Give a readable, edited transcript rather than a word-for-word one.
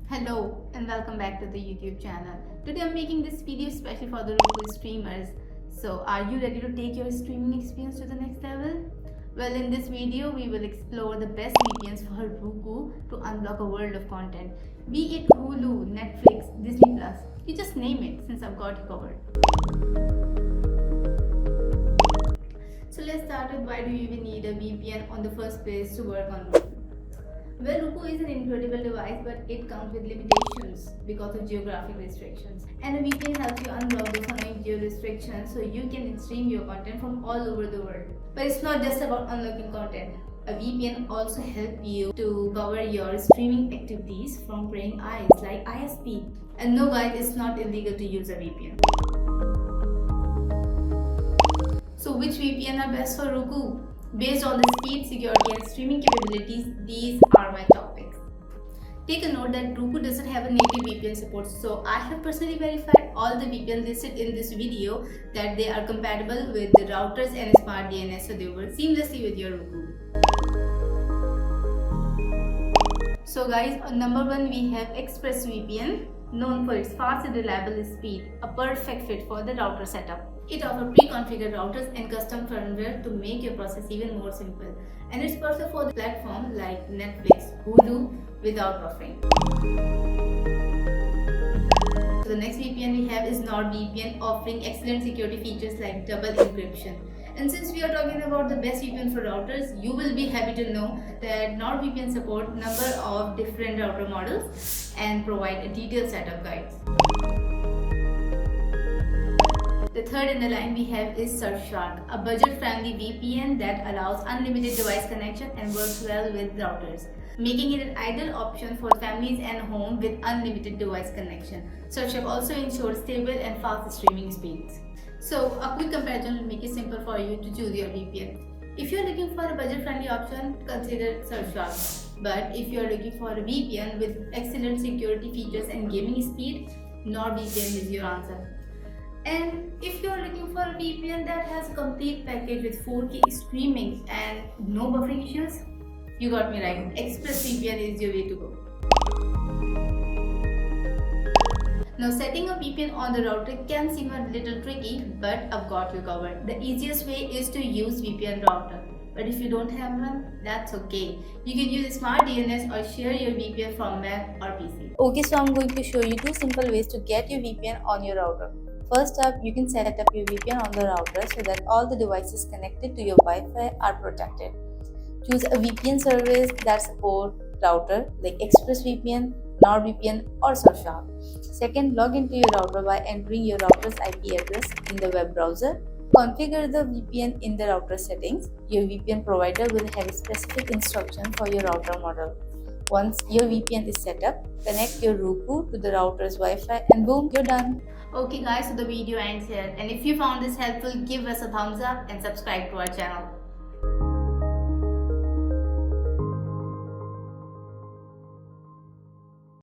Hello and welcome back to the YouTube channel. Today I'm making this video especially for the Roku streamers. So are you ready to take your streaming experience to the next level? Well, in this video we will explore the best VPNs for Roku to unblock a world of content. Be it Hulu, Netflix, Disney Plus, you just name it since I've got you covered. So let's start with why do you even need a VPN on the first place to work on Roku? Well, Roku is an incredible device, but it comes with limitations because of geographic restrictions. And a VPN helps you unblock those annoying geo restrictions so you can stream your content from all over the world. But it's not just about unlocking content. A VPN also helps you to cover your streaming activities from praying eyes like ISP. And no guys, it's not illegal to use a VPN. So which VPN are best for Roku? Based on the speed, security and streaming capabilities, these are my topics. Take a note that Roku doesn't have a native VPN support, so I have personally verified all the VPN listed in this video that they are compatible with the routers and smart DNS, so they work seamlessly with your Roku. So guys, on number 1 we have ExpressVPN, known for its fast and reliable speed, a perfect fit for the router setup. It offers pre-configured routers and custom firmware to make your process even more simple. And it's perfect for the platform like Netflix, Hulu without buffering. So the next VPN we have is NordVPN, offering excellent security features like double encryption. And since we are talking about the best VPN for routers, you will be happy to know that NordVPN support number of different router models and provide a detailed setup guides. The third in the line we have is Surfshark, a budget-friendly VPN that allows unlimited device connection and works well with routers, making it an ideal option for families and home with unlimited device connection. Surfshark also ensures stable and fast streaming speeds. So a quick comparison will make it simple for you to choose your VPN. If you're looking for a budget-friendly option, consider Surfshark. But if you're looking for a VPN with excellent security features and gaming speed, NordVPN is your answer. And if you're looking for a VPN that has a complete package with 4K streaming and no buffering issues, you got me right. ExpressVPN is your way to go. Now, setting a VPN on the router can seem a little tricky, but I've got you covered. The easiest way is to use VPN router. But if you don't have one, that's okay. You can use smart DNS or share your VPN from Mac or PC. Okay, so I'm going to show you 2 simple ways to get your VPN on your router. First up, you can set up your VPN on the router so that all the devices connected to your Wi-Fi are protected. Choose a VPN service that supports router like ExpressVPN, NordVPN or Surfshark. Second, log into your router by entering your router's IP address in the web browser. Configure the VPN in the router settings. Your VPN provider will have a specific instruction for your router model. Once your VPN is set up, connect your Roku to the router's Wi-Fi and boom, you're done. Okay guys, so the video ends here, and if you found this helpful, give us a thumbs up and subscribe to our channel.